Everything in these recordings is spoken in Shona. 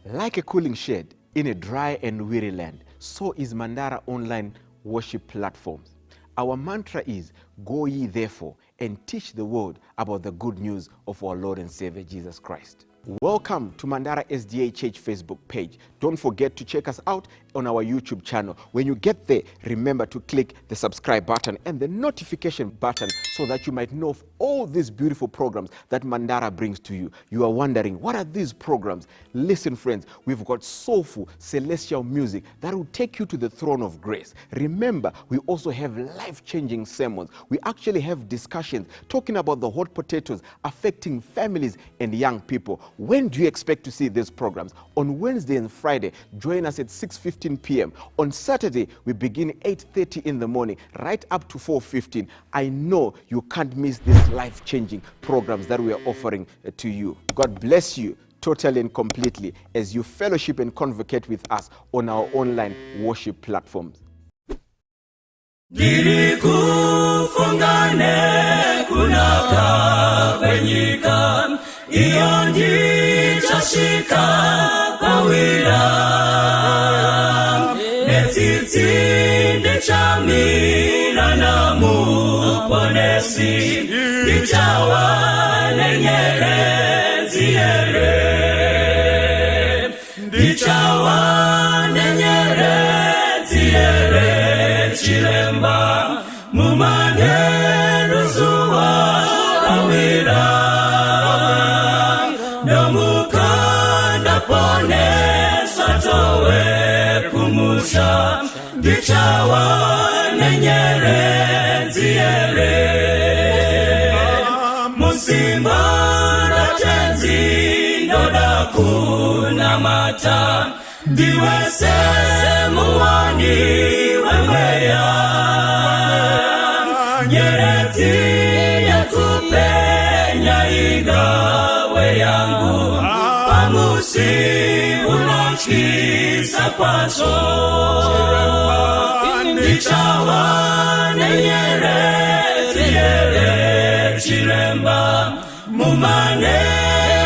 Like a cooling shade in a dry and weary land, so is Mandara online worship platforms. Our mantra is, go ye therefore and teach the world about the good news of our Lord and Savior Jesus Christ. Welcome to Mandara SDA Church Facebook page. Don't forget to check us out on our YouTube channel. When you get there, remember to click the subscribe button and the notification button so that you might know of all these beautiful programs that Mandara brings to you. You are wondering, what are these programs? Listen, friends, we've got soulful, celestial music that will take you to the throne of grace. Remember, we also have life-changing sermons. We actually have discussions talking about the hot potatoes affecting families and young people. When do you expect to see these programs? On Wednesday and Friday, join us at 6:15 p.m. On Saturday, we begin 8:30 in the morning, right up to 4:15. I know you can't miss these life-changing programs that we are offering to you. God bless you totally and completely as you fellowship and convocate with us on our online worship platforms. Dirikufungane kunaka kwenyika iondi chashika pawira netiti ndechamira namu ponesi ndichawa nenyere ziere ndichawa nenyere ziere Chiremba mumane ruzuwa awira nomukanda pone satowe kumusha ndichawa nenyere ziere musimba natenzi noda kuna mata diwese muwani weweya nyereti yakupenya igawe yangu pamusi unachisa kwaso ndichawa nenyereti yere chiremba mumane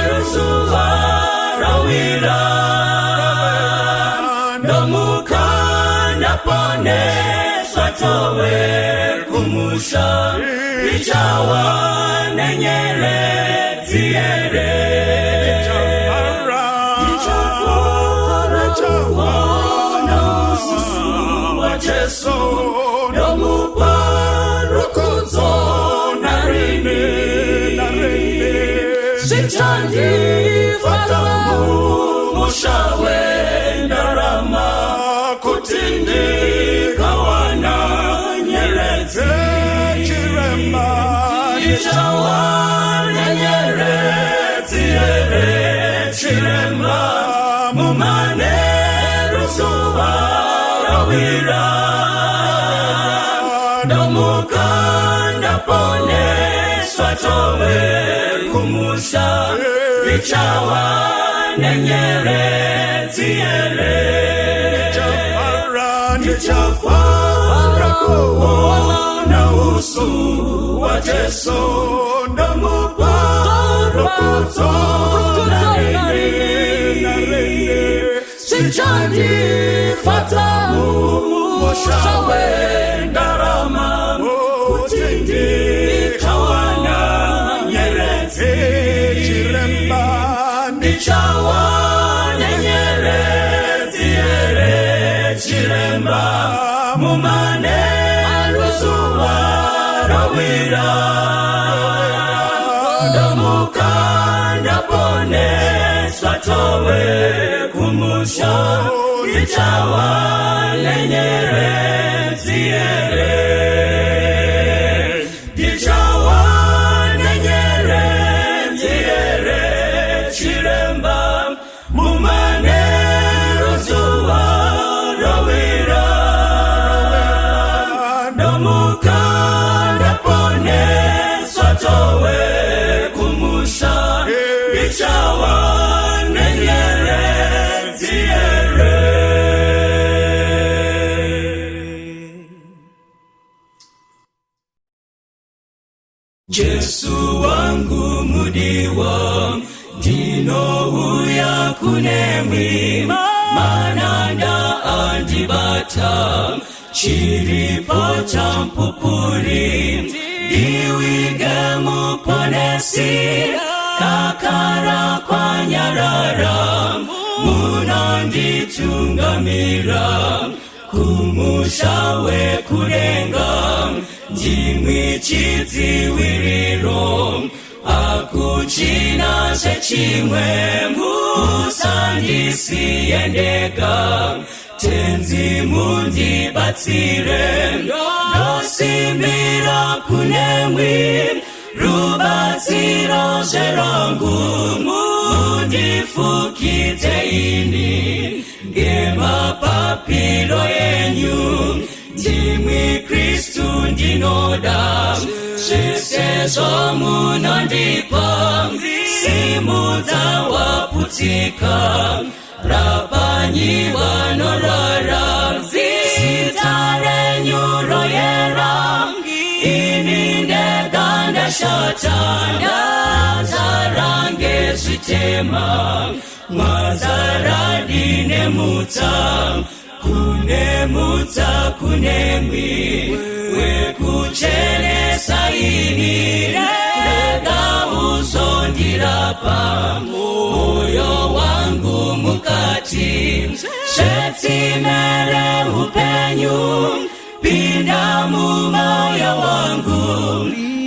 ruzuwa rawira nomukanda pone swatowe kumusha ichawa nenyere ziere ichawa na ususu wa Jesu nomupa rukuzo narini shichandi fatamu mushawe ndarama kutindi kawana nyerezi chiremba ichawa nyerezi chiremba mumane rusuwa rawira nomukanda pone swatowe kumusha ichawa nenyere ziere nichafara kuona usu wa Jesu ndamupa rukuzo narini sichandi fatamu moshawe ndarama kutindi kawana nyerezi chiremba nichawa nenyere ziere chiremba mumane alusuwa rawira domukanda pone swatowe kumusha nichawa nenyere ziere nichawa nenyere ziere chiremba mumane ruzuwa rawira nomukanda pone swatowe kumusha ichawa nenyere ziere kunemwi mananda andibata chiripo cha mpupuri ndiwige muponesi kakara kwa nyarara munanditungamira kumushawe kurenga ndimwi chidziwiriro akuchina chechimwe musandisiyendeka tenzi mundibatsire ndosimbira kunemwi rubatsiro zverangu mundifukidze ini ngemapapiro enyu ndimwi Kristu ndinoda zvese zvamunondipa simudza waputika rapanyi vanorara zita renyu royera ini ndega ndashata ndazara ngezvitema mwazara dinemutsa kunemutsa kunemwi wekuchenesa ini rega uzondirapa moyo wangu mukati zvetsimere upenyu pinda mumoyo wangu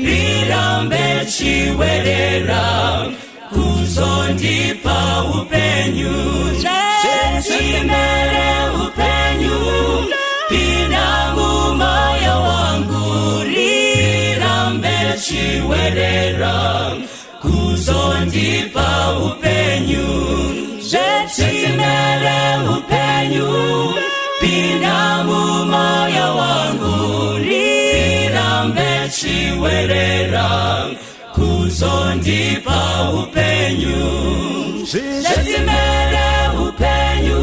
rirambe chiwerera kuzondipa upenyu zvetsimere upenyu pinda mumoyo wangu rirambe chiwerera kuzondipa upenyu zvetsimere upenyu pinda mumoyo wangu rirambe chiwerera kuzondipa upenyu zvetsimere upenyu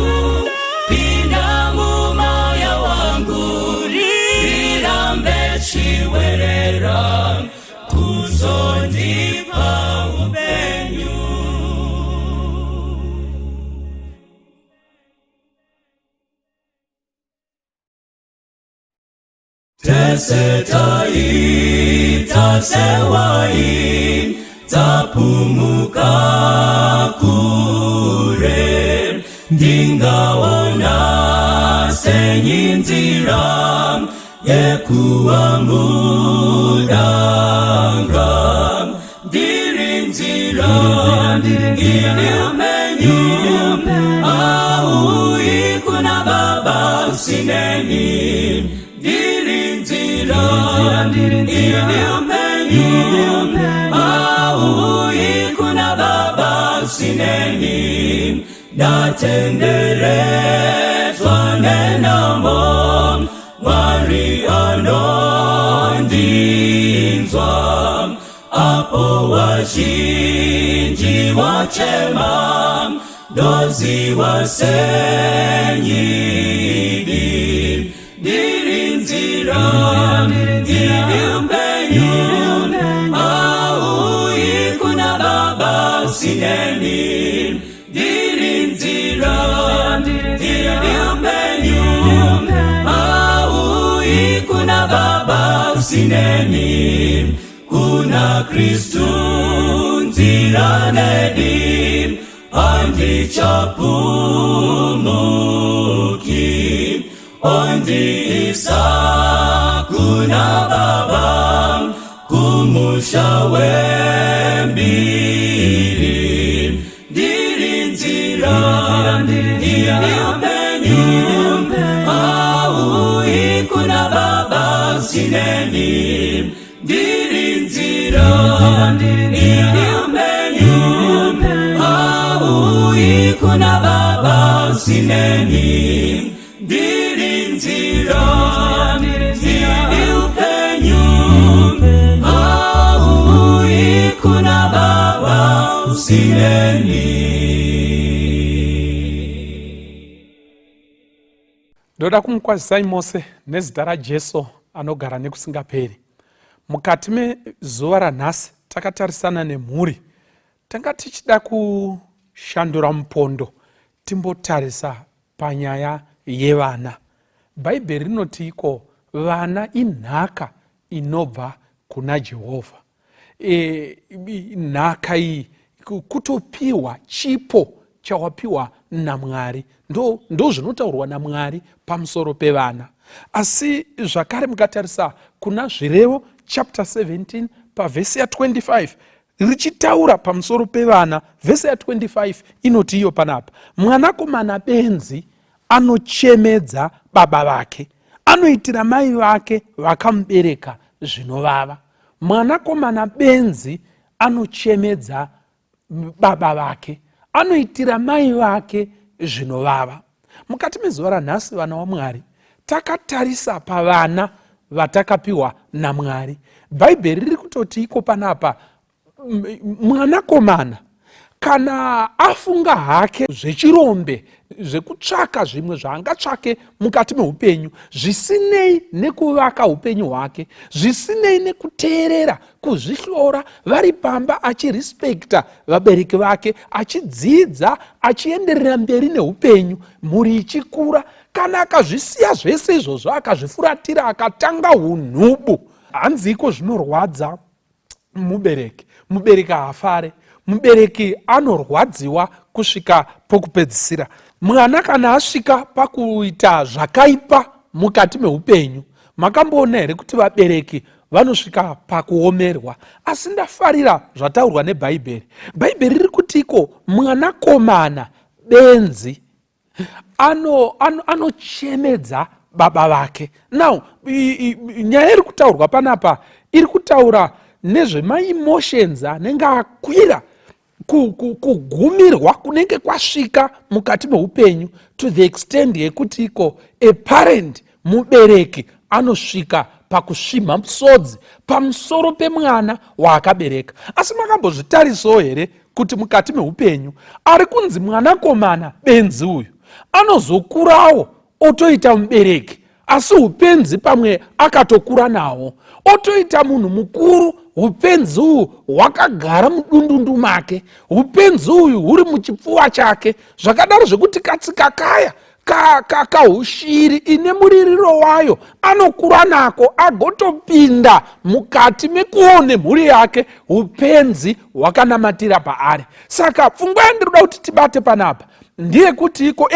pinda mumoyo wangu rirambe chiwerera kuzondipa upenyu. Tesetai tasewai tapumuka kure ndingaona senyinzira yekuwa mudanga ndirinzira ini upenyu aui kuna baba usineni ndirinzira ini upenyu aui kuna baba usineni ndatenderezwa nenamo Mwari anondinzwa apo wazhinji wachema dozi wasenyidi ndirinzira ini upenyu aui kuna baba usineni ndirinzira ini upenyu aui kuna baba usineni kuna Kristu nzira nedi andichapumuki ondiisa kuna baba kumushawe mbiri ndirinzira ini upenyu aui kuna baba usineni ndirinzira ini upenyu aui kuna baba usineni ndirinzira ini upenyu aui kuna baba usineni. Ndoda kumukwazisai mose nezita raJesu anogara nekusingaperi. Mukati mezuva ranhasi takatarisana nemhuri. Tanga tichida shandura mupondo timbotarisa panyaya yevana. Bhaibheri rinotiko vana inhaka inobva kuna Jehovha. Nhaka iyi kutopiwa chipo chawapiwa naMwari, ndo zvinotaurwa naMwari pamusoro pevana. Asi zvakare mukatarisa kuna Zvirevo chapter 17 pavhesi ya 25 richitaura pamusoro pevana, vhesi ya 25 inoti iyo panapa: mwanakomana benzi anochemedza baba vake, anoitira mai vake vakamubereka zvinovava. Mwanakomana benzi anochemedza baba vake, anoitira mai vake zvinovava. Mukati mezuva ranhasi, vana vaMwari, takatarisa pavana vatakapiwa naMwari. Bhaibheri riri kutoti iko panapa, mwanakomana kana afunga hake zvechirombe zvekutsvaka zvimwe zvaangatsvake mukati meupenyu, zvisinei nekuvaka upenyu hwake, zvisinei nekuteerera, kuzvihlora vari pamba, achirespekta vabereki vake, achidzidza, achienderera mberi neupenyu, mhuri ichikura, kana akazvisiya zvese izvozvo akazvifuratira akatanga unhubu, hanziko zvinorwadza mubereki. Mubereki haafare, mubereki anorwadziwa kusvika pokupedzisira. Mwana kana asvika pakuita zvakaipa mukati meupenyu, makamboona here kuti vabereki vanosvika pakuomerwa? Asi ndafarira zvataurwa nebhaibheri. Bhaibheri riri kutiko mwanakomana benzi anochemedza baba vake. Now, nyaya iri kutaurwa panapa iri kutaura nezvemaemotions anenge akwira, kugumirwa kunenge kwasvika mukati meupenyu, to the extent yekuti iko a parent, mubereki, anosvika pakusvimha musodzi pamusoro pemwana waakabereka. Asi makambozvitarisawo here kuti mukati meupenyu ari kunzi mwanakomana benzi uyu anozokurawo otoita mubereki, asi upenzi pamwe akatokura nawo, otoita munhu mukuru. Upenzi uyu hwakagara mudundundu make, upenzi uyu huri muchipfuva chake, zvakadaro zvekuti katsika kaya kahushiri ine muririro wayo anokura nako, agotopinda mukati mekuone mhuri yake, upenzi hwakanamatira paari. Saka pfungwa yandiroda kuti tibate panapa ndiye kuti iko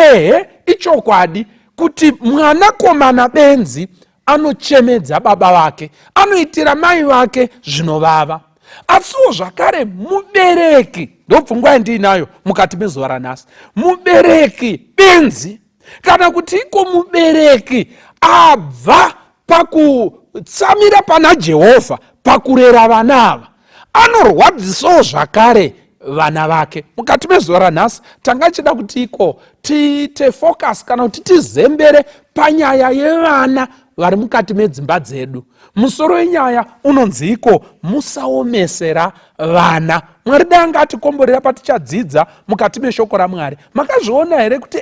ichokwadi kuti mwanakomana benzi anochemedza baba vake, anoitira mai vake zvinovava. Asiwo zvakare mubereki, ndopfungwa yandiinayo mukati mezuva ranhasi, mubereki benzi, kana kuti iko mubereki abva pakutsamira pana Jehovha pakurera vana ava, anorwadzisawo zvakare vana vake. Mukati mezuva ranhasi tangachida kuti iko tiite focus kana kuti tizembere panyaya yevana vari mukati medzimba dzedu. Musoro wenyaya unonzi iko musaomesera vana. Mwari dai angatikomborera patichadzidza mukati meshoko raMwari. Makazviona here kuti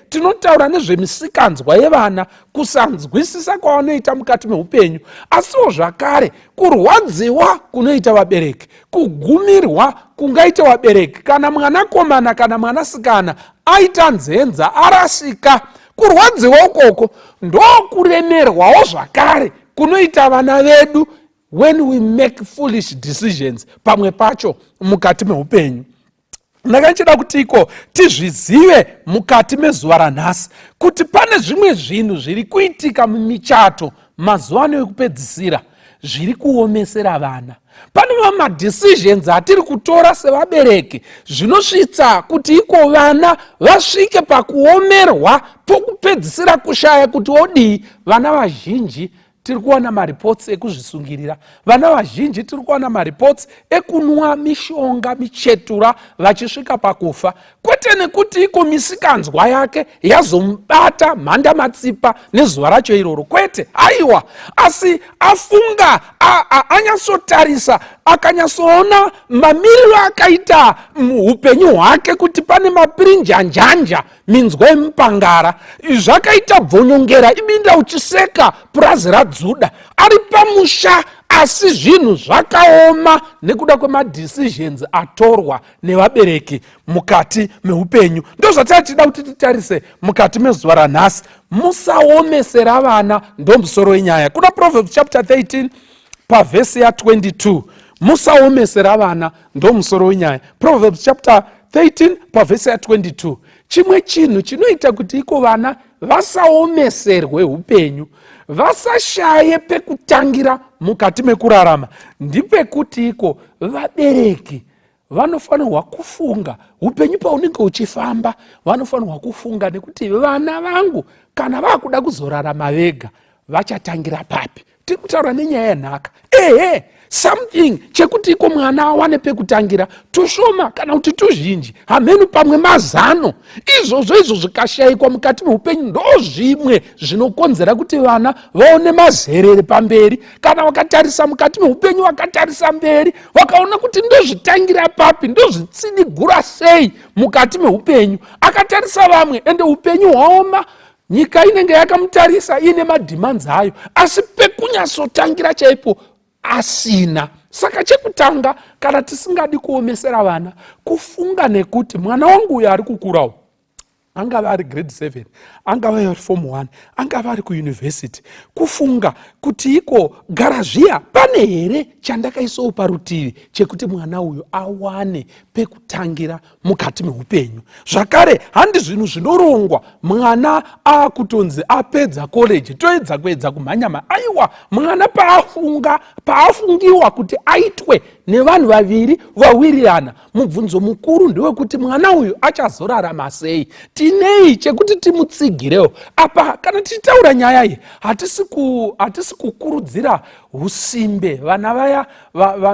tinotaura nezvemisikanzwa yevana, kusanzwisisa kwavanoita mukati meupenyu, asiwo zvakare kurwadziwa kunoita vabereki, kugumirwa kungaita vabereki. Kana mwanakomana kana mwanasikana aita nzenza, arasika, kurwadziwa ukoko ndokuremerwawo zvakare kunoita vana vedu when we make foolish decisions pamwe pacho mukati meupenyu. Ndakachida kuti iko tizvizive mukati mezuva ranhasi kuti pane zvimwe zvinhu zviri kuitika mumichato mazuva ano ekupedzisira zviri kuomesera vana. Pane madecisions atiri kutora sevabereki zvinosvitsa kuti iko vana vasvike pakuomerwa pokupedzisira kushaya kuti odii. Vana vazhinji tiri kuwana maripots ekuzvisungirira, vana vazhinji tiri kuwana maripots ekunwa mishonga michetura vachisvika pakufa, kwete nekuti iko misikanzwa yake yazomubata mhanda matsipa nezuva racho iroro, kwete, aiwa, asi afunga anyatsotarisa akanyatsoona mamiriro akaita upenyu hwake, kuti pane mapirinjanjanja, minzwa yemupangara, zvakaita bvonyongera, ibinda uchiseka purazi radzuda, ari pamusha, asi zvinhu zvakaoma nekuda kwemadecisions atorwa nevabereki mukati meupenyu. Ndozvatinoda kuti titarise mukati mezuva ranhasi. Musaomesera vana ndomusoro wenyaya. Kuna Proverbs chapter 13 pavhesi ya22. Musaomesera vana ndomusoro wenyaya. Proverbs chapter 13 pavhesi ya22. Chimwe chinhu chinoita kuti iko vana vasaomeserwe upenyu, vasashaye pekutangira mukati mekurarama, ndipekuti iko vabereki vanofanirwa kufunga upenyu paunenge uchifamba. Vanofanirwa kufunga nekuti vana vangu kana vakuda kuzorarama vega vachatangira papi. Tiri kutaura nenyaya yenhaka. Something chekuti iko mwana awane pekutangira tushoma kana kuti tuzhinji, hameno pamwe mazano. Izvozvo zvikashayikwa mukati meupenyu ndozvimwe zvinokonzera kuti vana vaone mazerere pamberi. Kana wakatarisa mukati meupenyu, wakatarisa mberi, wakaona kuti ndozvitangira papi, ndozvitsinigura sei mukati meupenyu, akatarisa vamwe ende upenyu hwaoma, nyika inenge yakamutarisa ine madhimanzi ayo, asi pekunyatsotangira chaipo asina. Saka chekutanga, kana tisingadi kuomesera vana, kufunga nekuti mwana wangu uyo ari kukurawo, angava ari grade 7, angava ari form 1, angava ari kuuniversity, kufunga kuti iko garazviya pane here chandakaisawo parutivi chekuti mwana uyo awane pekutangira mukati meupenyu. Zvakare, handi zvinhu zvinorongwa mwana akutonzi apedza college toedza kuedza kumhanya. Aiwa, mwana paafungiwa kuti aitwe nevanhu vaviri vawirirana, mubvunzo mukuru ndewekuti mwana uyu achazorarama sei. Tinei chekuti timutsigirewo apa. Kana tichitaura nyaya iyi, hatisi kukurudzira usimbe vana vaya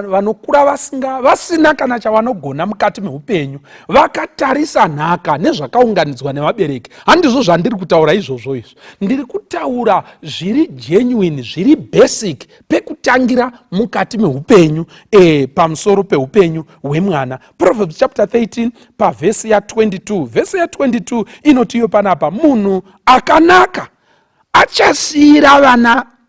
vanokura vasina kana chavanogona mukati meupenyu, vakatarisa nhaka nezvakaunganidzwa nevabereki. Handizvo zvandiri kutaura izvozvo izvo. Ndiri kutaura zviri genuine, zviri basic pekutangira mukati meupenyu, pamusoro peupenyu hwemwana. Proverbs chapter 13 pavhesi ya22. Vhesi ya22 inoti iyo panapa, munhu akanaka achasiyira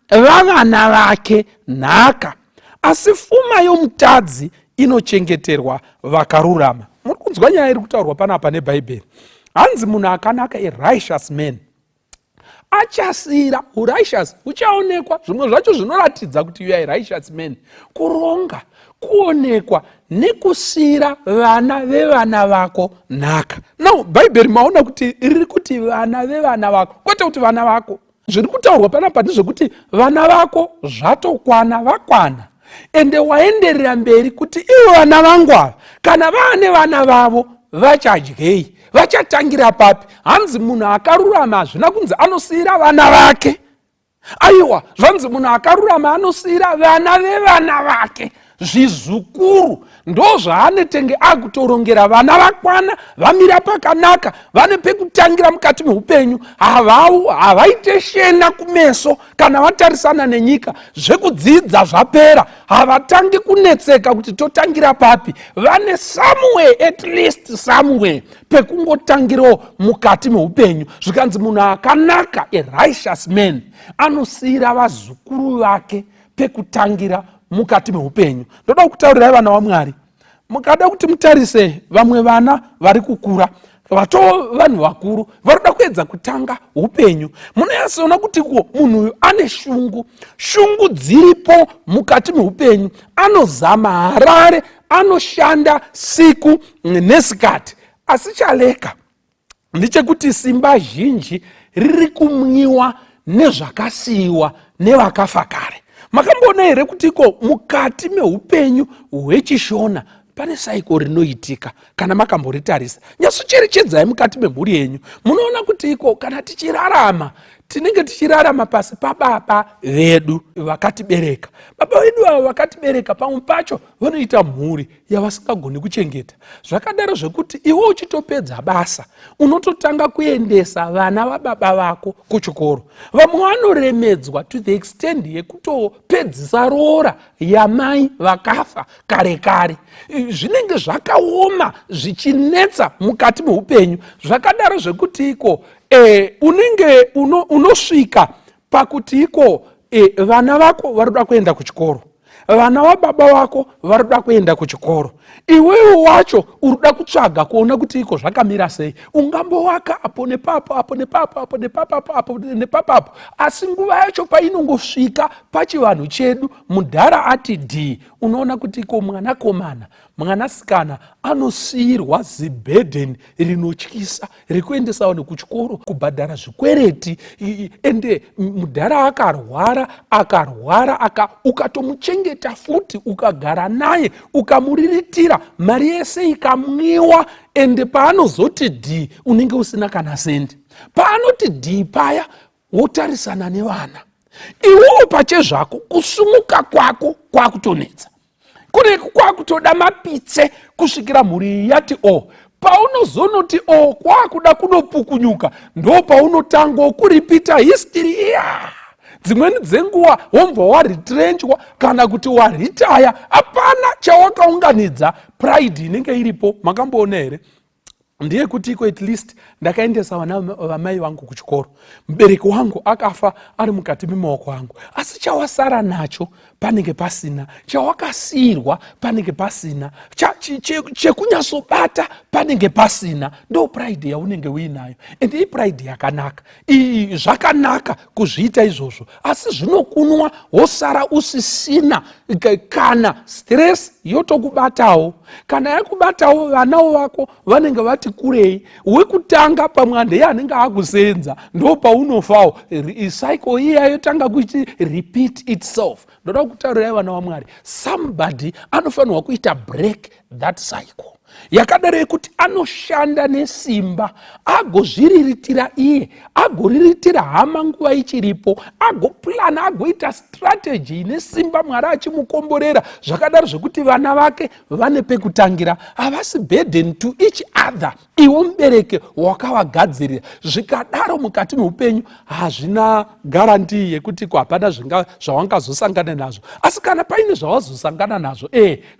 vavana vake nhaka, asi pfuma yomutadzi inochengeterwa vakarurama. Muri kunzwa nyaya iri kutaurwa panapa nebhaibheri. Hanzi munhu akanaka, a righteous man, achasiyira. Urighteous huchaonekwa, zvimwe zvacho zvinoratidza kuti you are a righteous man. Kuronga kuonekwa nekusiyira vana vevana vako nhaka. Now bhaibheri maona kuti riri kuti vana vevana vako, kwete kuti vana vako. Zviri kutaurwa panapa ndezvekuti vana vako zvatokwana, vakwana, ende waenderera mberi kuti ivo vana vangu ava kana vaane vana vavo vachadyei, vachatangira papi. Hanzi munhu akarurama hazvina kunzi anosiyira vana vake. Aiwa, zvanzi munhu akarurama anosiyira vana vevana vake, zvizukuru. Ndo zvaanetenge akutorongera vana vakwana, vamira pakanaka, vane pekutangira mukati meupenyu. Havaite shena kumeso kana vatarisana nenyika, zvekudzidza zvapera, havatangi kunetseka kuti totangira papi. Vane somewhere, at least somewhere, pekungotangirawo mukati meupenyu. Zvikanzi munhu akanaka, a righteous man, anosiyira vazukuru vake pekutangira mukati meupenyu. Ndoda kutaurira vana vaMwari, mukada kuti mutarise vamwe vana vari kukura, vatoo vanhu vakuru varoda kuedza kutanga upenyu, munoyasoona kuti munhu uyu ane shungu dziripo mukati meupenyu, anozama harare, anoshanda siku nesikati, asi chaleka ndechekuti simba zhinji riri kumwiwa nezvakasiyiwa nevakafa kare. Makamboona here kuti mukati meupenyu hwechishona pane saiko rinoitika? Kana makamboritarisa, nyatsocherechedzai mukati memhuri yenyu, munoona kuti kana tichirarama tinenge tichirarama pasi pababa vedu vakatibereka. Baba vedu ava vakatibereka pamwe pacho vanoita mhuri yavasingagoni kuchengeta, zvakadaro zvekuti iwe uchitopedza basa unototanga kuendesa vana vababa vako kuchikoro. Vamwe vanoremedzwa to the extent yekutopedzisa roora yamai vakafa kare kare. Zvinenge zvakaoma zvichinetsa mukati meupenyu, zvakadaro zvekuti iko unenge unosvika pakuti iko vana vako varikuda kuenda kuchikoro, vana vababa vako varikuda kuenda kuchikoro, iwewe wacho urikuda kutsvaga kuona kuti iko zvakamira sei. Ungambovaka apo nepapo apo nepapo apo nepapapo apo nepapapo, asi nguva yacho painongosvika pachivanhu chedu mudhara ati dhii, unoona kuti iko mwanakomana mwanasikana anosiyirwa zibhedheni rinotyisa rekuendesa vanhu kuchikoro, kubhadhara zvikwereti, ende mudhara akarwara ukatomuchengeta futi, ukagara naye ukamuriritira, mari yese ikamwiwa, ende paanozoti dhii unenge usina kana sendi. Paanoti dhii paya wotarisana nevana, iwewo pachezvako kusumuka kwako kwakutonetsa, kune kwakutoda mapitse kusvikira mhuri yati paunozonoti kwakuda kunopukunyuka, ndo paunotanga kuripita history iya. Dzimweni dzenguva wombva waritrenchwa kana kuti waritaya, hapana chawakaunganidza, pride inenge iripo. Makamboona here? Ndiye kuti iko at least ndakaendesa vana vamai vangu kuchikoro, mubereki wangu akafa ari mukati memaoko angu, asi chawasara nacho panenge pasina, chawakasiyirwa panenge pasina, chekunyatsobata panenge pasina. Ndo pride yaunenge uinayo, ende iyi pride yakanaka. Zvakanaka kuzviita izvozvo, asi zvinokunwa wosara usisina, kana stress yotokubatawo. Kana yakubatawo, vanawo vako vanenge vati kurei, wekutanga pamwe ndeye anenge akusenza, ndo paunofawo. Cycle iya yotanga kuti repeat itself. Ndoda kutaurira vana vaMwari, somebody anofanirwa kuita break that cycle. Yakadaro yekuti anoshanda nesimba, agozviriritira iye, agoriritira hama nguva ichiripo, agoplana, agoita strategy nesimba, Mwari achimukomborera. Zvakadaro zvekuti vana vake vane pekutangira, havasi burden to each other. Iwo mubereki wakavagadzirira. Zvikadaro mukati meupenyu hazvina guarantee yekuti hapana zvawangazosangana nazvo, asi kana paine zvawazosangana nazvo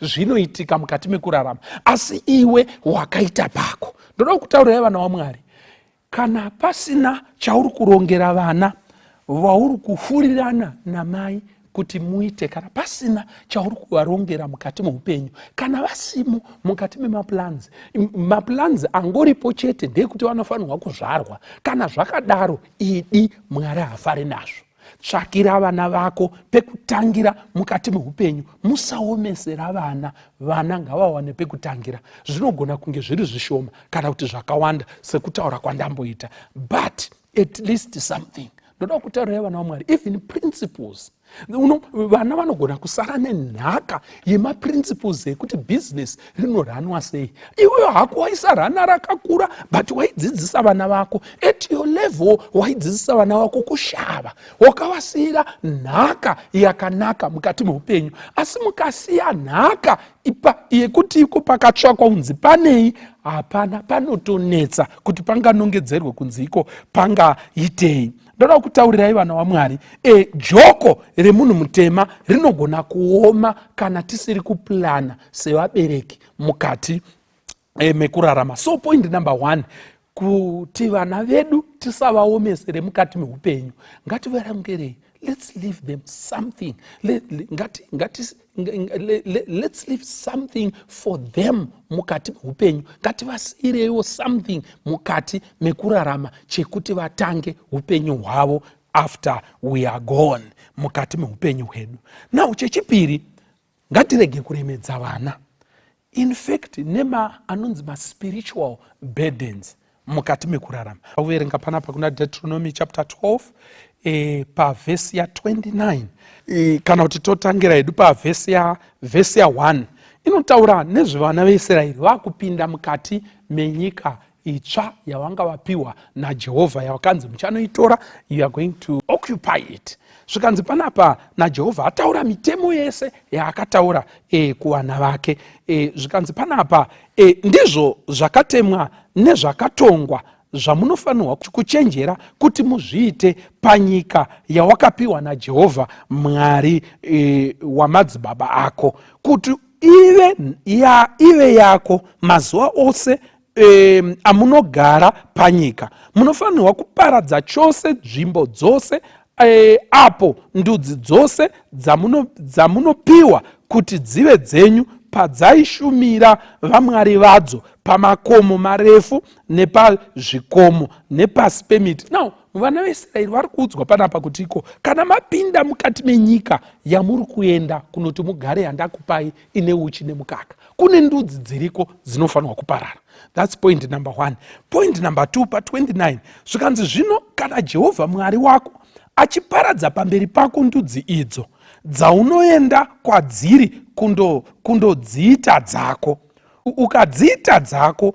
zvinoitika mukati mekurarama, asi iwe wakaita pako. Ndoda kutaurira vana vaMwari, kana pasina chauri kurongera vana vauri kufurirana namai kuti muite, kana pasina chauri kuvarongera mukati meupenyu, kana vasimo mukati memaplans, maplans angoripo chete ndekuti vanofanirwa kuzvarwa, kana zvakadaro idi Mwari hafari nazvo. Tsvakira vana vako pekutangira mukati meupenyu, musaomesera vana ngavawane pekutangira. Zvinogona kunge zviri zvishoma kana kuti zvakawanda sekutaura kwandamboita, but at least something. Ndoda kutaurira vana vaMwari, even principles. Vana vanogona kusara nenhaka yemaprinciples ekuti business rinoranwa sei. Iwewe hako waisarana rakakura, but waidzidzisa vana vako at your level, waidzidzisa vana vako kushava, wakavasiyira nhaka yakanaka mukati meupenyu. Asi mukasiya nhaka yekuti iko pakatsvakwa unzi panei, hapana, panotonetsa kuti panganongedzerwe kunzi iko pangaitei. Ndoda kutaurirai vana vaMwari, joko remunhu mutema rinogona kuoma kana tisiri kuplana sevabereki mukati mekurarama. So point number 1, kuti vana vedu tisavaomesere mukati meupenyu, ngativarangerei. Let's leave them something. Let's leave something for them mukati meupenyu. Ngativasiyirewo something mukati mekurarama chekuti vatange upenyu hwavo after we are gone, mukati meupenyu hwedu. Now chechipiri, ngatirege kuremedza vana. In fact, anonzi spiritual burdens mukati mekurarama. Uverenga panapa kuna Deuteronomy chapter 12 pavhesi ya 29, kana kuti totangira hedu pavhesi ya 1, inotaura nezvevana veIsraeri vakupinda mukati menyika itsva yavanga vapiwa naJehovha yawakanzi muchanoitora, you are going to occupy it. Zvikanzi panapa naJehovha ataura mitemo yese yaakataura kuvana vake. Zvikanzi panapa ndizvo zvakatemwa nezvakatongwa zvamunofanirwa kuchenjera kuti muzviite panyika yawakapiwa naJehovha Mwari wamadzibaba ako, kuti ive yako mazuva ose amunogara panyika. Munofanirwa kuparadza chose nzvimbo dzose apo ndudzi dzose dzamunopiwa kuti dzive dzenyu padzaishumira vamwari vadzo pamakomo marefu nepazvikomo nepasi pemiti. Now vana veIsraeri vari kuudzwa panapa kutiko kana mapinda mukati menyika yamuri kuenda kunoti mugare yandakupai ine uchi nemukaka, kune ndudzi dziriko dzinofanirwa kuparara. That's point number 1. Point number 2 pa29 zvikanzi zvino kana Jehovha Mwari wako achiparadza pamberi pako ndudzi idzo dzaunoenda kwadziri kundodziita dzako, ukadziita dzako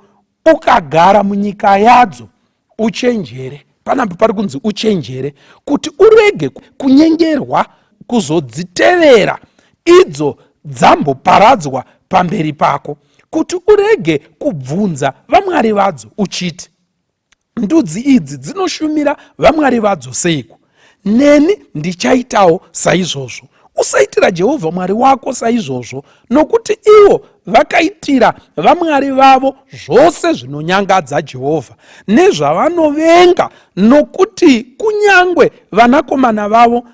ukagara munyika yadzo, uchenjere. Panapa pari kunzi uchenjere kuti urege kunyengerwa kuzodzitevera idzo dzamboparadzwa pamberi pako, kuti urege kubvunza vamwari vadzo uchiti ndudzi idzi dzinoshumira vamwari vadzo seiko, neni ndichaitawo saizvozvo. Usaitira Jehovha Mwari wako saizvozvo, nokuti ivo vakaitira vamwari vavo zvose zvinonyangadza Jehovha nezvavanovenga, nokuti kunyangwe vanakomana vavo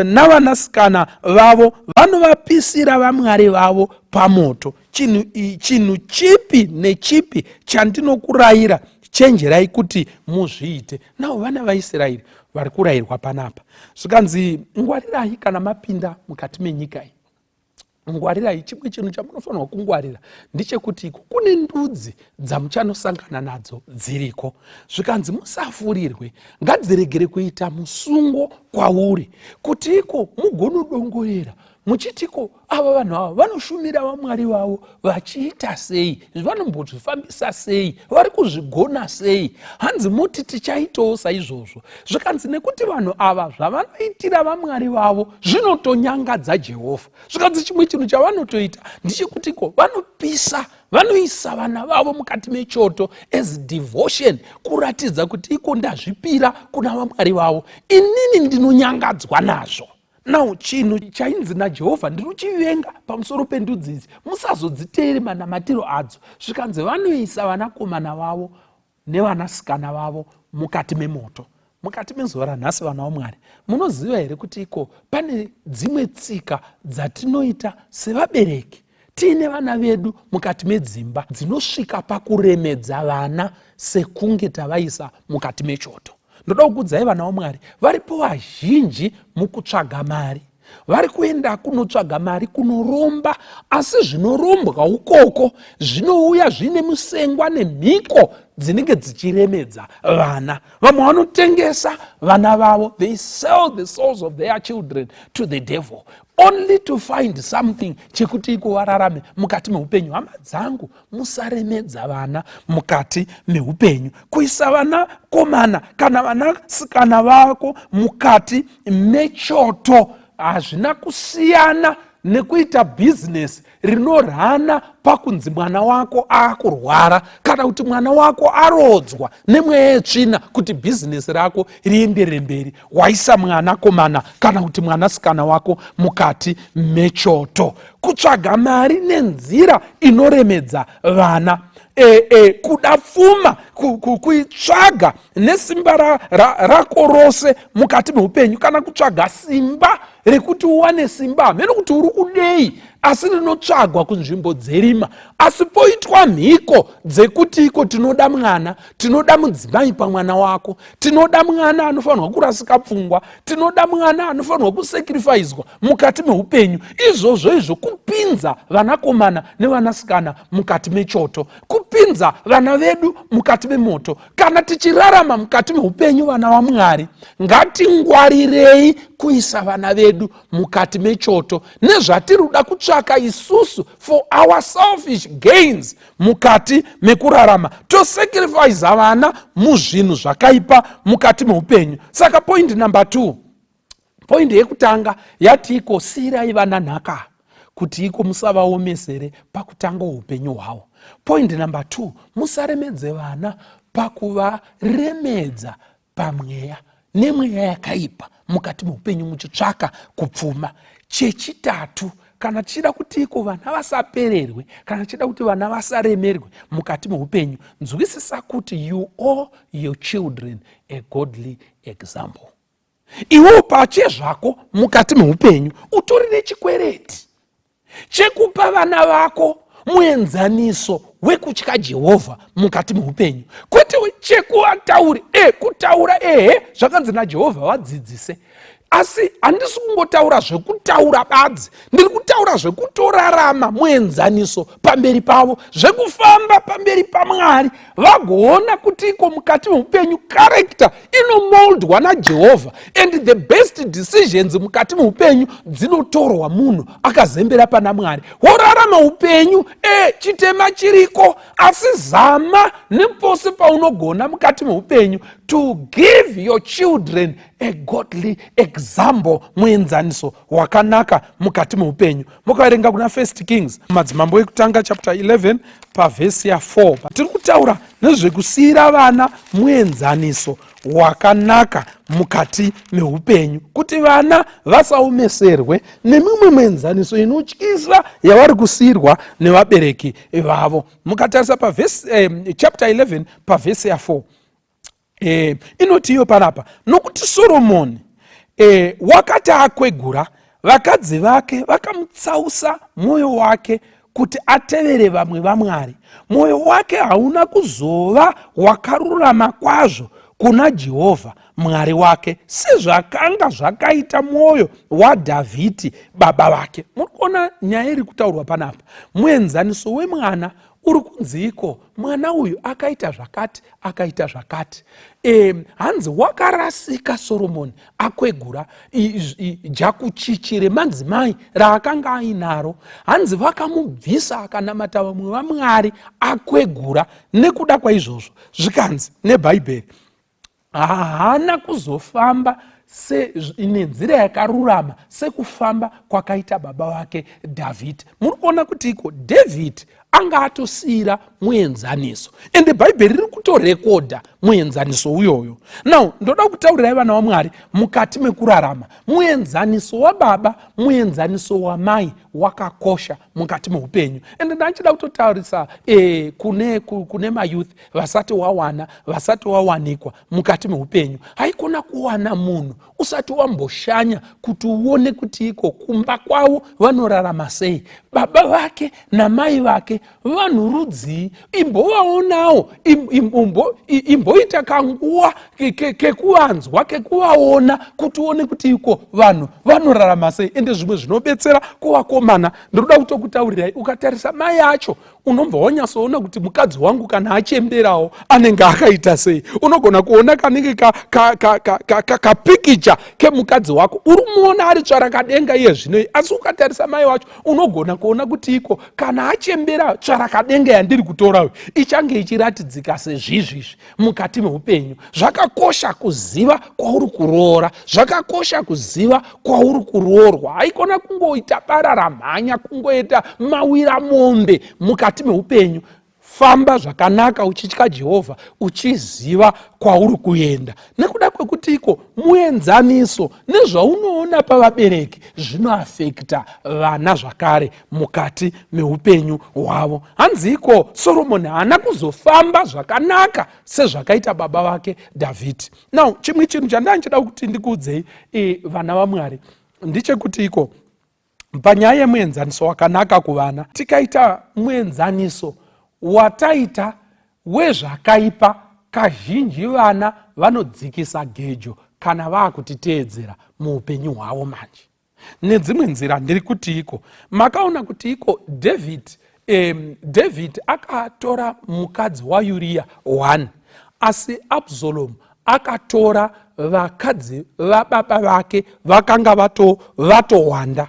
navanasikana vavo vanovapisira vamwari vavo pamoto. Chinhu chipi nechipi chandinokurayira chenjerai kuti muzviite. Navo vana vaIsraeri vari kurayirwa panapa. Zvikanzi ngwarirai kana mapinda mukati menyika iyi. Ngwarirai, chimwe chinhu chamunofanirwa kungwarira ndechekuti kune ndudzi dzamuchanosangana nadzo dziriko. Zvikanzi musafurirwe, ngadziregere kuita musungo kwauri, kuti iko mugonodongorera muchitiko ava vanhu ava vanoshumira vamwari vavo vachiita sei, vanombozvifambisa sei, vari kuzvigona sei. Hanzi muti tichaitawo saizvozvo. Zvikanzi nekuti vanhu ava zvavanoitira vamwari vavo zvinotonyangadza Jehovha. Zvikanzi chimwe chinhu chavanotoita ndechekutiko vanopisa, vanoisa vana vavo mukati mechoto as devotion, kuratidza kuti iko ndazvipira kuna vamwari vavo, inini ndinonyangadzwa nazvo. Now chinhu chainzi naJehovha ndinochivenga pamusoro pendudzi idzi, musazodziteeri manamatiro adzo. Zvikanzi vanoisa vanakomana vavo nevanasikana vavo mukati memoto. Mukati mezuva ranhasi vana vaMwari, munoziva here kuti iko pane dzimwe tsika dzatinoita sevabereki tiine vana vedu mukati medzimba dzinosvika pakuremedza vana sekunge tavaisa mukati mechoto. Ndoda kukuudzai vana vaMwari, varipo vazhinji mukutsvaga mari, vari kuenda kunotsvaga mari kunoromba, asi zvinorombwa ukoko zvinouya zvine musengwa nemhiko dzinenge dzichiremedza vana. Vamwe vanotengesa vana vavo, they sell the souls of their children to the devil only to find something chekuti iko vararame mukati meupenyu. Hama dzangu, musaremedza vana mukati meupenyu. Kuisa vana komana kana vanasikana vako mukati mechoto hazvina kusiyana nekuita bhizinesi rinorhana pakunzi mwana wako akurwara kana kuti mwana wako arodzwa nemweya yetsvina kuti bhizinesi rako rienderere mberi. Waisa mwana komana kana kuti mwanasikana wako mukati mechoto. Kutsvaga mari nenzira inoremedza vana, kuda pfuma kuitsvaga nesimba rako rose mukati meupenyu, kana kutsvaga simba rekuti uwane simba, hamene kuti uri kudei, asi rinotsvagwa kunzvimbo dzerima. Asi poitwa mhiko dzekuti iko tinoda mwana, tinoda mudzimai pamwana wako, tinoda mwana anofanirwa kurasika pfungwa, tinoda mwana anofanirwa kusekirifaizwa mukati meupenyu. Izvozvo kupinza vanakomana nevanasikana mukati mechoto, kupinza vana vedu mukati memoto. Kana tichirarama mukati meupenyu vana vaMwari, ngatingwarirei kuisa vana vedu mukati mechoto nezvatiri kuda kutsvaga totsvaka isusu for our selfish gains mukati mekurarama, tosacrifice vana muzvinhu zvakaipa mukati meupenyu. Saka point number 2, point yekutanga yati iko siyirai vana nhaka kuti iko musavaomesere pakutanga upenyu hwavo. Point number 2, musaremedze vana pakuvaremedza pamweya nemweya yakaipa mukati meupenyu muchitsvaka kupfuma. Chechitatu, kana tichida kuti iko vana vasapererwe, kana tichida kuti vana vasaremerwe mukati meupenyu, nzwisisa kuti you owe your children a godly example. Iwo pache zvako mukati meupenyu utori nechikwereti chekupa vana vako muenzaniso wekutya Jehovha mukati meupenyu, kwete chekuvatauri kutaura zvakanzi naJehovha vadzidzise. Asi handisi kungotaura zvekutaura badzi, ndiri kutaura zvekutorarama muenzaniso pamberi pavo, zvekufamba pamberi paMwari vagoona kuti iko mukati meupenyu character inomoldwa naJehovha, and the best decisions mukati meupenyu dzinotorwa munhu akazembera pana Mwari. Worarama upenyu chitema chiriko, asi zama nepose paunogona mukati meupenyu to give your children a godly example muenzaniso wakanaka mukati meupenyu. Mukaverenga kuna 1 Kings madzimambo ekutanga chapter 11 pavhesi ya 4, tiri kutaura nezvekusiyira vana muenzaniso wakanaka mukati meupenyu, kuti vana vasaomeserwe nemimwe muenzaniso inotyisa yavari kusiyirwa nevabereki vavo. Mukatarisa chapter 11 pavhesi ya 4, inoti iyo panapa, nokuti Soromoni wakati akwegura, vakadzi vake vakamutsausa mwoyo wake kuti atevere vamwe vaMwari. Mwoyo wake hauna kuzova wakarurama kwazvo kuna Jehovha Mwari wake, sezvakanga zvakaita mwoyo waDhavhidhi baba vake. Muri kuona nyaya iri kutaurwa panapa, muenzaniso wemwana uri kunziko, mwana uyu akaita zvakati, akaita zvakati. Hanzi wakarasika Soromoni akwegura jakuchichi remadzimai raakanga ainaro. Hanzi vakamubvisa akanamata vamwe vaMwari akwegura. Nekuda kwaizvozvo zvikanzi nebhaibheri haana kuzofamba nenzira yakarurama sekufamba kwakaita baba wake Dhavhidhi. Muri kuona kuti iko David anga atosiyira muenzaniso, ende bhaibheri riri kutorekodha muenzaniso uyoyo. Now ndoda kutaurirai vana vaMwari mukati mekurarama, muenzaniso wababa, muenzaniso wamai wakakosha mukati meupenyu. Ende ndachida kutotaurisa kune mayouth vasati wawana, vasati wawanikwa mukati meupenyu. Haikona kuwana munhu usati wamboshanya kuti uone kuti iko kumba kwavo vanorarama sei, baba vake namai vake vanhu rudzii, imbovaonawo, imboita kanguva kekuvanzwa, kekuvaona, kuti uone kuti iko vanhu vanorarama sei. Ende zvimwe zvinobetsera kuvakomana, ndinoda kutokutaurirai, ukatarisa mai acho unomva wanyatsoona kuti mukadzi wangu kana achemberawo anenge akaita sei. Unogona kuona kanenge kapikicha kemukadzi wako, uri muona ari tsvarakadenga iye zvinoi, asi ukatarisa mai wacho unogona kuona kuti iko kana achembera tsvarakadenga yandiri kutorayo ichange ichiratidzika sezvizvizvi mukati meupenyu. Zvakakosha kuziva kwauri kuroora, zvakakosha kuziva kwauri kuroorwa. Haikona kungoita bararamhanya, kungoita mawira mombe mukati meupenyu. Famba zvakanaka uchitya Jehovha, uchiziva kwauri kuenda. Nekuda kwekuti iko muenzaniso nezvaunoona pavabereki zvinoafekta vana zvakare mukati meupenyu hwavo. Hanzi iko Soromoni haana kuzofamba zvakanaka sezvakaita baba vake Dhavhidhi. Now chimwe chinhu chandanchida kuti ndikuudzei vana vaMwari ndechekuti iko panyaya yemuenzaniso wakanaka kuvana, tikaita muenzaniso wataita wezvakaipa, kazhinji vana vanodzikisa gejo kana vaakutiteedzera muupenyu hwavo manje. Nedzimwe nzira ndiri kuti iko makaona kuti iko David akatora mukadzi waUria 1, asi Absalom akatora vakadzi vababa vake vakanga vatowanda.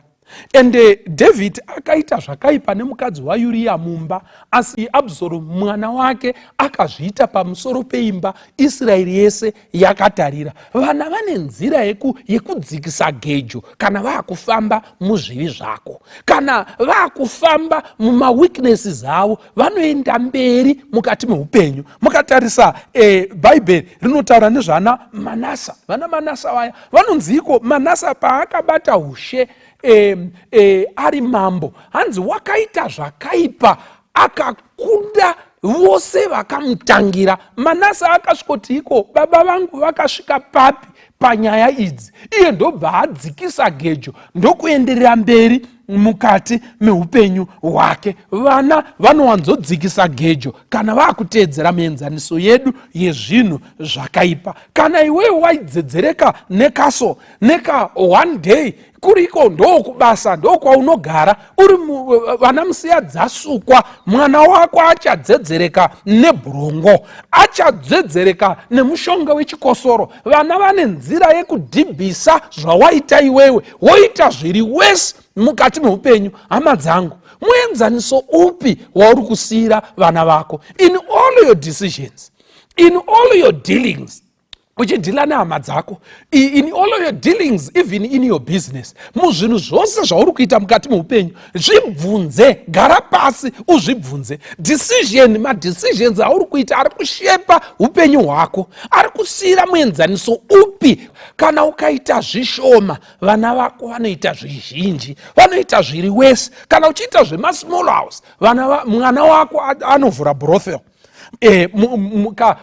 ende David akaita zvakaipa nemukadzi waUria mumba, asi Absalom mwana wake akazviita pamusoro peimba Israeri yese yakatarira. Vana vane nzira yekudzikisa gejo kana vaakufamba muzvivi zvako, kana vaakufamba mumaweaknesses avo, vanoenda mberi mukati meupenyu. Mukatarisa Bhaibheri rinotaura nezvana Manasa. Vana Manasa vaya vanonziko Manasa paakabata ushe ari mambo, hanzi wakaita zvakaipa, akakunda vose vakamutangira. Manasa akasvikoti iko baba vangu vakasvika papi panyaya idzi, iye ndobva adzikisa gejo ndokuenderera mberi mukati meupenyu hwake. Vana vanowanzodzikisa gejo kana vaakutedzera mienzaniso yedu yezvinhu zvakaipa. Kana iwewe waidzedzereka nekaso neka one day kuriko ndokubasa ndokwaunogara uri vana musiya dzasukwa, mwana wako achadzedzereka nebhurongo, achadzedzereka nemushonga wechikosoro. Vana vane nzira yekudhibhisa zvawaita iwewe, woita zviri wese mukati meupenyu. Hama dzangu, muenzaniso upi wauri kusiyira vana vako? In all your decisions, in all your dealings, uchidhila nehama dzako, in all of your dealings, even in your business, muzvinhu zvose zvauri kuita mukati meupenyu, zvibvunze, gara pasi uzvibvunze. Madecisions auri kuita ari kushepa upenyu hwako, ari kusiyira muenzaniso upi? Kana ukaita zvishoma, vana vako vanoita zvizhinji, vanoita zviri wese. Kana uchiita zvemasmall house, mwana wako anovhura brothel.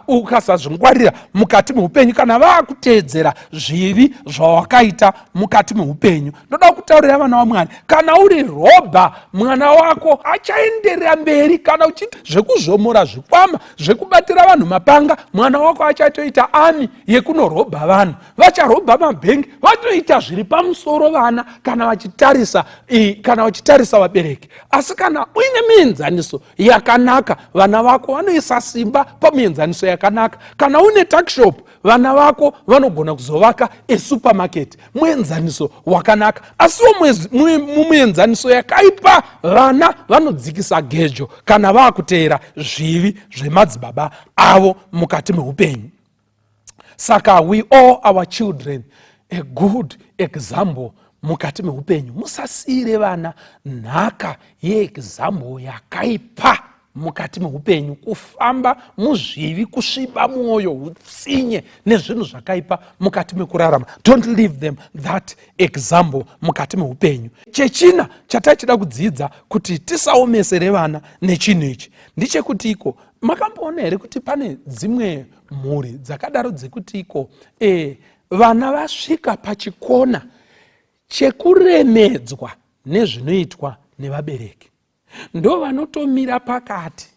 Ukasazvingwarira mukati meupenyu, kana vaakutedzera zvivi zvawakaita mukati meupenyu. Ndoda kutaurira vana vaMwari, kana uri robha, mwana wako achaenderera mberi. Kana uchiita zvekuzvomora zvikwama, zvekubatira vanhu mapanga, mwana wako achatoita ami yekunorobha vanhu. Vacharobha mabhengi, vatoita zviri pamusoro vana kana vachitarisa vabereki. Asi kana uine mienzaniso yakanaka, vana vako vanoisa simba pamuenzaniso yakanaka. Kana une tuckshop, vana vako vanogona kuzovaka esupermarket, muenzaniso wakanaka. Asiwo mumuenzaniso yakaipa, vana vanodzikisa gejo kana vaakutera zvivi zvemadzibaba avo mukati meupenyu. Saka we owe our children a good example mukati meupenyu. Musasiyire vana nhaka yeexample yakaipa mukati meupenyu, kufamba muzvivi, kusviba mwoyo, utsinye nezvinhu zvakaipa mukati mekurarama. Don't leave them that example mukati meupenyu. Chechina chatachida kudzidza kuti tisaomesere vana nechinhu ichi ndechekuti iko, makamboona here kuti pane dzimwe mhuri dzakadaro dzekuti iko vana vasvika pachikona chekuremedzwa nezvinoitwa nevabereki, ndo vanotomira pakati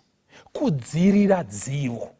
kudzirira dzivo.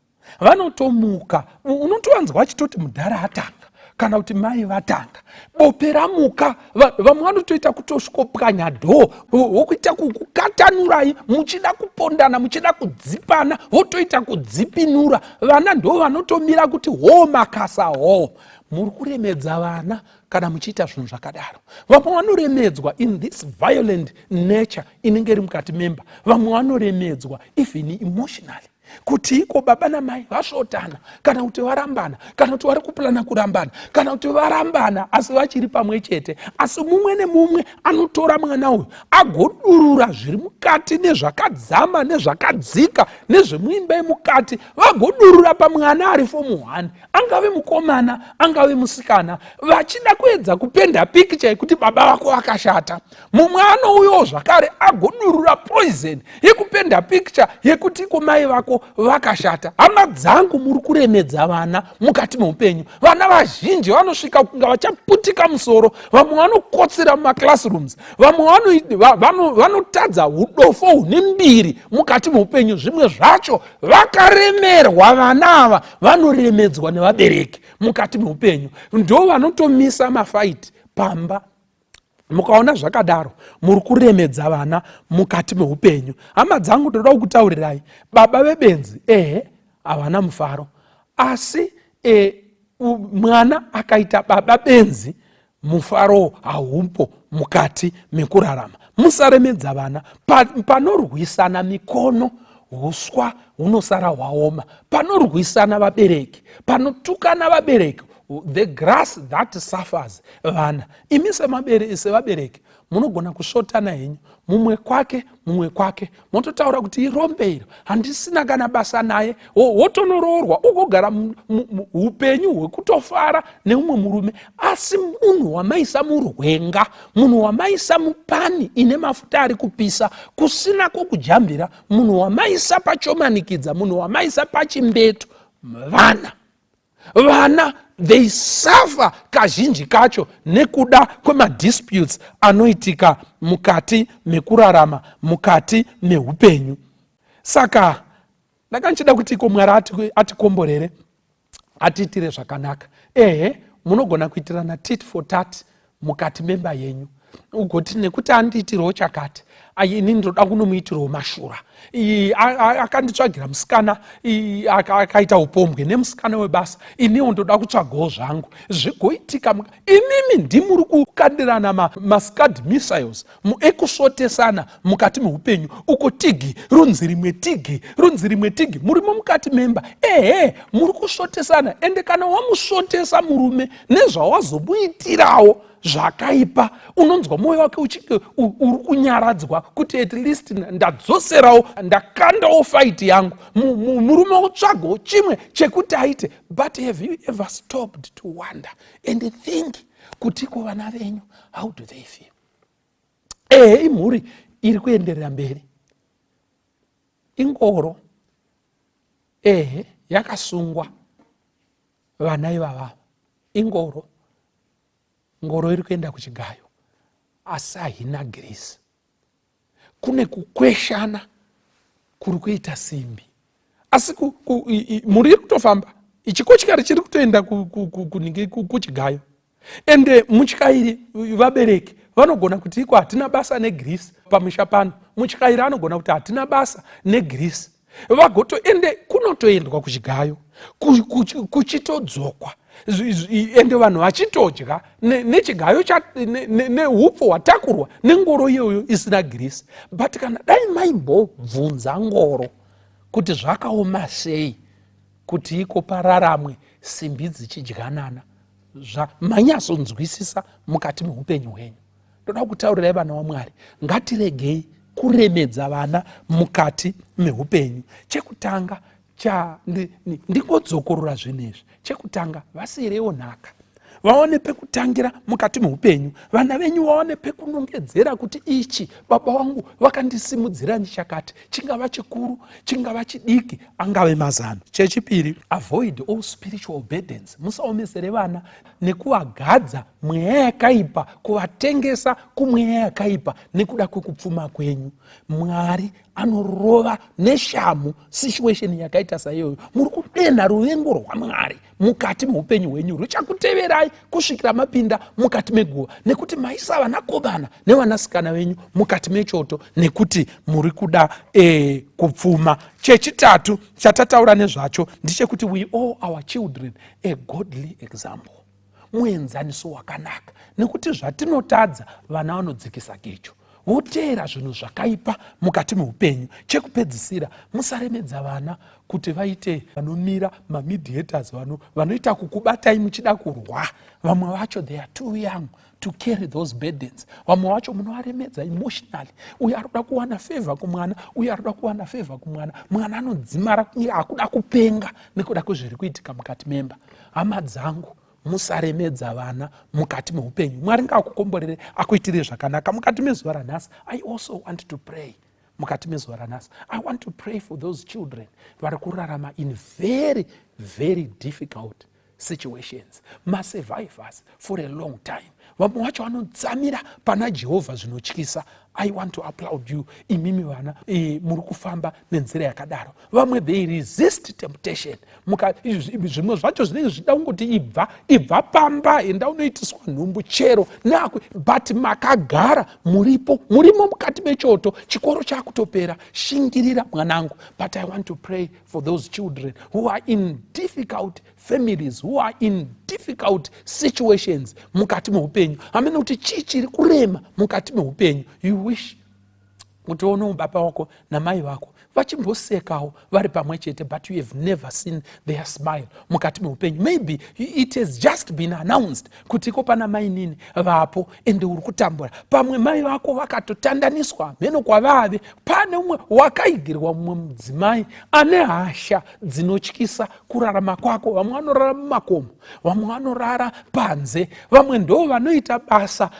Vanotomuka, unotowanzwa achitoti mudhara atanga kana kuti mai vatanga, bope ramuka, vamwe vanotoita kutosvikopwanya dhoo, wokuita kukatanurai, muchida kupondana, muchida kudzipana, votoita kudzipinura. Vana ndo vanotomira kuti ho makasa ho. Muri kuremedza vana kana muchiita zvinhu zvakadaro. Vamwe vanoremedzwa in this violent nature inenge iri mukati memba. Vamwe vanoremedzwa even emotionally, kuti iko baba namai vasvotana, kana kuti varambana, kana kuti vari kupulana kurambana, kana kuti varambana asi vachiri pamwe chete, asi mumwe nemumwe anotora mwana uyu agodurura zviri mukati nezvakadzama nezvakadzika nezvemuimba yemukati, vagodurura pamwana ari fomu 1, angave mukomana angave musikana, vachida kuedza kupenda pikicha yekuti baba vako vakashata. Mumwe anouyo zvakare agodurura poison yekupenda pikicha yekuti iko mai vako vakashata. Hama dzangu, muri kuremedza vana mukati meupenyu. Vana vazhinji vanosvika kunga vachaputika musoro, vamwe vanokotsera mumaclassrooms, vamwe vanotadza udofo hune mbiri mukati meupenyu. Zvimwe zvacho vakaremerwa. Vana ava vanoremedzwa nevabereki mukati meupenyu, ndo vanotomisa mafaiti pamba. Mukaona zvakadaro, muri kuremedza vana mukati meupenyu. Hama dzangu, ndoda kukutaurirai, baba vebenzi havana mufaro, asi mwana akaita baba benzi, mufaro haupo mukati mekurarama. Musaremedza vana. Panorwisana mikono, huswa hunosara hwaoma. Panorwisana vabereki, panotukana vabereki, the grass that suffers vana. Imi sevabereki munogona kusvotana henyu, mumwe kwake mototaura kuti irombe iro handisina kana basa naye, wotonoroorwa ugogara upenyu hwekutofara neumwe murume. Asi munhu wamaisa murwenga, munhu wamaisa mupani ine mafuta ari kupisa, kusina kwokujambira, munhu wamaisa pachomanikidza, munhu wamaisa pachimbeto, vana they suffer kazhinji kacho nekuda kwemadisputes anoitika mukati mekurarama, mukati meupenyu. Saka ndakanchida kuti Mwari atikomborere, atiitire zvakanaka. Munogona kuitirana tit for tat mukati memba yenyu, ugoti nekuti andiitirawo chakati, ini ndoda kunomuitirawo mashura. Akanditsvagira musikana akaita upombwe nemusikana webasa, iniwo ndoda kutsvagawo zvangu. Zvigoitika imimi ndimuri kukandirana mascad missiles ekusvotesana mukati meupenyu, uko tigi runzi rimwe tigi murimo mukati memba. Muri kusvotesana, ende kana wamusvotesa murume nezvawazomuitirawo zvakaipa, unonzwa mwoyo wake uri kunyaradzwa kuti at least ndadzoserawo, ndakandawo fight yangu, murume otsvagawo chimwe chekuti aite. But have you ever stopped to wonder and think kuti ko vana venyu, how do they feel? Imhuri iri kuenderera mberi, ingoro yakasungwa vana ivava, ngoro iri kuenda kuchigayo, asi haina grisi. Kune kukweshana kuri kuita simbi, asi muri iri kutofamba, ichikochikari chiri kutoenda kuchigayo. Ende mutyairi, vabereki vanogona kuti iko hatina basa negrisi pamusha pano, mutyairi anogona kuti hatina basa negrisi, vagotoende kunotoendwa kuchigayo, kuchitodzokwa, ende vanhu vachitodya nechigayo neupfu hwatakurwa nengoro iyoyo isina grisi. But kana dai maimbobvunza ngoro kuti zvakaoma sei kuti iko pararamwe simbi dzichidyanana, manyazonzwisisa mukati meupenyu hwenyu. Ndoda kutaurirai vana vaMwari, ngatiregei kuremedza vana mukati meupenyu. Chekutanga ndingodzokorora zvinezvi. Chekutanga, vasiyirewo nhaka, vaone pekutangira mukati meupenyu. Vana venyu vaone pekunongedzera kuti ichi baba wangu vakandisimudzira ndichakati, chingava chikuru, chingava chidiki, angave mazano. Chechipiri, avoid all spiritual burdens. Musaomesere vana nekuvagadza mweya yakaipa, kuvatengesa kumweya yakaipa nekuda kwekupfuma kwenyu. Mwari anorova neshamu situation yakaita saiyoyo. Muri kudenha ruvengo rwaMwari mukati meupenyu hwenyu, ruchakuteverai kusvikira mapinda mukati meguva, nekuti maisa vanakomana nevanasikana venyu mukati mechoto, nekuti muri kuda kupfuma. Chechitatu chatataura nezvacho ndechekuti we owe our children a godly example, muenzaniso wakanaka, nekuti zvatinotadza vana vanodzikisa kecho, voteera zvinhu zvakaipa mukati meupenyu. Chekupedzisira, musaremedza vana kuti vaite vanomira mamediators, vanoita kukubatai muchida kurwa. Vamwe vacho they are too young to carry those burdens. Vamwe vacho munovaremedza emotionally. Uyu arikuda kuwana favor kumwana, uyu arikuda kuwana favor kumwana, mwana anodzimara akuda kupenga nekuda kwezviri kuitika mukati memba. Hama dzangu, musaremedza vana mukati meupenyu. Mwari ngakukomborere akuitire zvakanaka mukati mezuva ranhasi. I also want to pray mukati mezuva ranhasi. I want to pray for those children vari kurarama in very, very difficult situations, masurvivors for a long time. Vamwe vacho vanodzamira pana Jehovha zvinotyisa. I want to applaud you, imimi vana muri kufamba nenzira yakadaro. Vamwe they resist temptation. Zvimwe zvacho zvinenge zvida kungoti ibva pamba, enda unoitiswa nhumbu chero nakwe, but makagara murimo mukati mechoto, chikoro chakutopera. Shingirira mwanangu. But I want to pray for those children who are in difficult families, who are in difficult situations mukati meupenyu, amene kuti chii chiri kurema mukati meupenyu, you wish kuti uone baba wako na mai wako vachimbosekawo vari pamwe chete, but you have never seen their smile mukati meupenyu. Maybe it has just been announced kuti iko pana mai nini vapo ende uri kutambura, pamwe mai vako vakatotandaniswa mheno kwavave, pane umwe wakaigirwa mumwe mudzimai ane hasha dzinotyisa kurarama kwako. Vamwe vanorara mumakomo, vamwe vanorara panze, vamwe ndo vanoita basa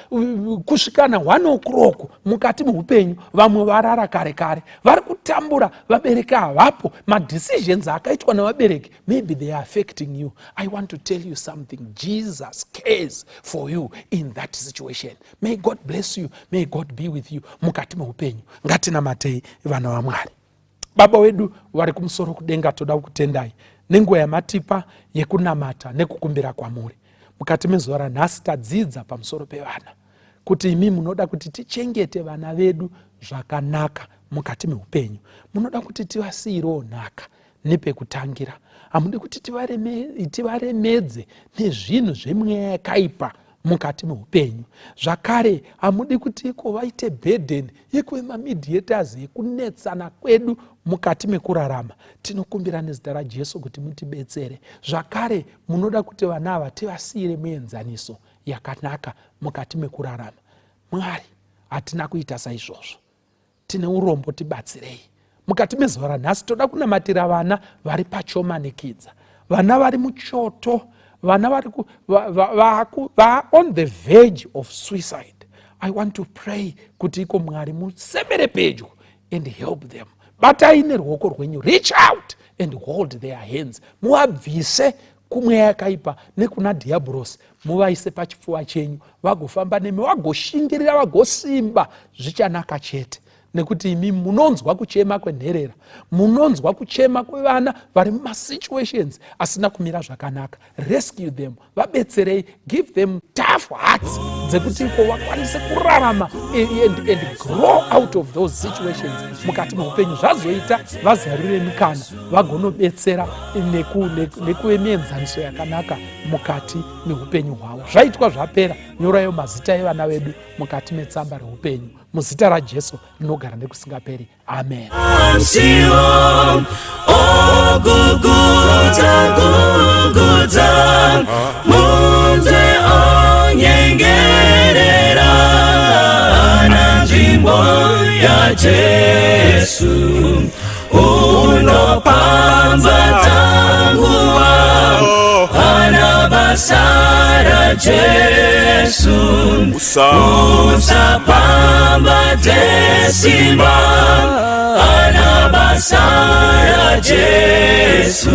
kusvika na 1 o'clock mukati meupenyu, vamwe varara kare kare, vari kutambura vabereki havapo. Madecisions akaitwa navabereki, maybe they are affecting you. I want to tell you something. Jesus cares for you in that situation. May God bless you. May God be with you mukati meupenyu. Ngatinamatei vana vaMwari. Baba wedu vari kumusoro kudenga, toda kukutendai nenguva yamatipa yekunamata nekukumbira kwamuri. Mukati mezuva ranhasi tadzidza pamusoro pevana, kuti imi munoda kuti tichengete vana vedu zvakanaka mukati meupenyu. Munoda kuti tivasiyirewo nhaka nepekutangira. Hamudi kuti tivaremedze nezvinhu zvemweya yakaipa mukati meupenyu. Zvakare hamudi kuti iko vaite burden yekuve mamediators yekunetsana kwedu mukati mekurarama. Tinokumbira nezita raJesu kuti mutibetsere. Zvakare munoda kuti vana ava tivasiyire muenzaniso yakanaka mukati mekurarama. Mwari, hatina kuita saizvozvo, tine urombo, tibatsirei. Mukati mezuva ranhasi toda kunamatira vana vari pachomanikidza, vana vari muchoto, vana vari on the verge of suicide. I want to pray kuti iko Mwari musemere pedyo and help them. Batai neruoko rwenyu, reach out and hold their hands. Muabvise kumweya yakaipa nekuna diabolos, muvaise pachipfuva chenyu, vagofamba nemi, vagoshingirira, vagosimba zvichanaka chete. Nekuti imi munonzwa kuchema kwenherera, munonzwa kuchema kwevana vari mumasituations asina kumira zvakanaka. Rescue them, vabetserei, give them tough hearts dzekuti iko vakwanise kurarama and grow out of those situations mukati meupenyu. Zvazoita vazarire mikana, vagonobetsera nekuve mienzaniso yakanaka mukati meupenyu hwavo. Zvaitwa zvapera, nyorayo mazita evana vedu mukati metsamba reupenyu. Muzita raJesu rinogara nekusingaperi. Amen. Munze onyengerera na nzvimbo ya Jesu, unopambatsa nguva ana basa raJesu, usapambatse simba ana basa raJesu,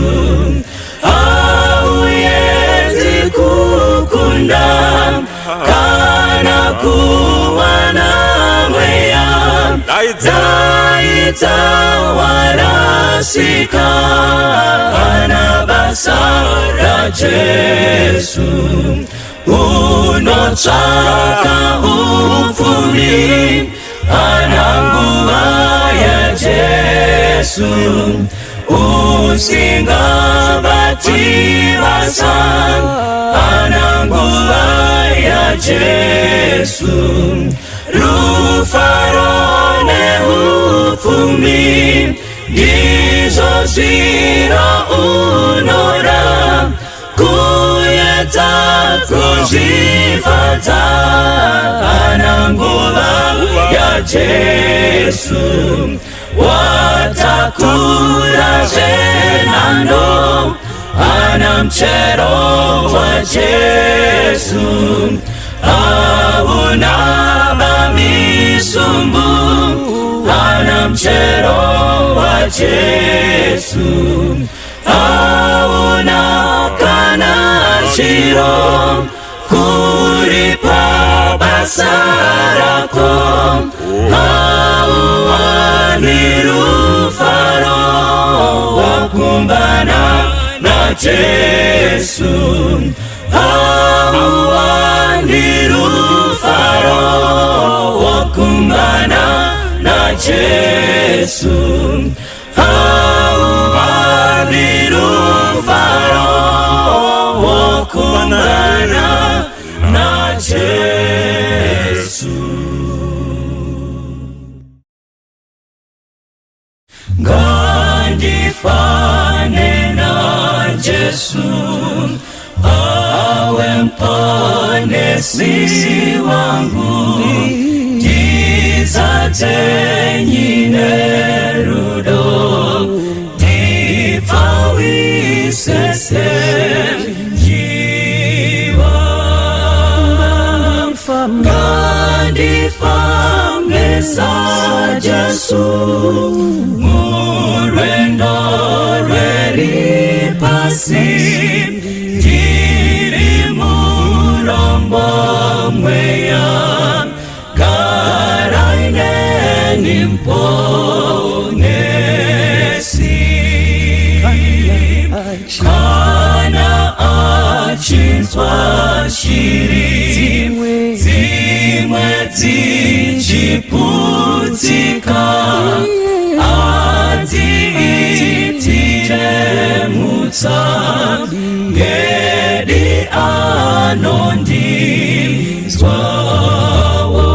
auyenzi kukunda kana kuwana mweya zaita warasika ana basa raJesu, unotsvaka upfumi ana nguva yaJesu, usingabati vasa ana nguva yaJesu, rufaro neupfumi ndizvo zvino unora kuedza kuzvifadza ana nguva yaJesu, watakura zvenhando ana muchero waJesu, hauna misumbu ana muchero waJesu, hauna kana chiro kuripa basa rako, hauwani rufaro wakumbana naJesu, hauwani rufaro wakumbana naJesu, hauwani rufaro wakumbana Yesu awe mponesi wangu, giza tenyine rudo, difawise Mesa Jesu murendo reri pasi diri murombo mweya karaine nimponesi kana achitwa shiri zimwe zichiputika adzitire mutsa ngedi anondizwawo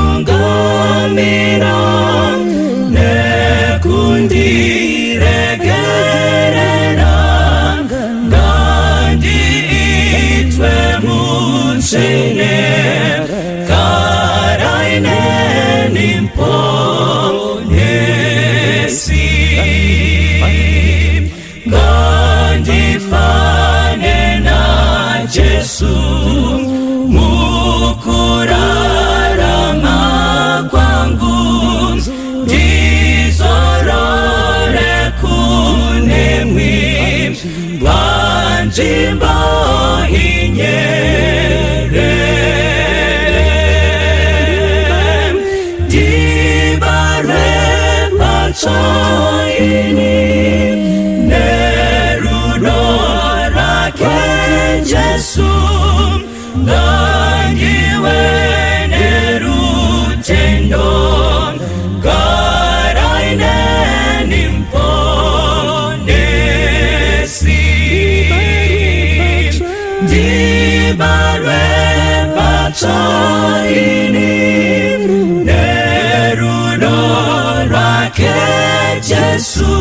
anonditungamira nekundiregerera nganditwe munsene karaine nimponesi ngandifane na Jesu mukurarama kwangu ndizorore kunemwi banjimba inyere dibare pachaini nerudo rake Jesu ngangiwe nerutendo karaine nimponesi dibarwe pachaini nerudo rake Jesu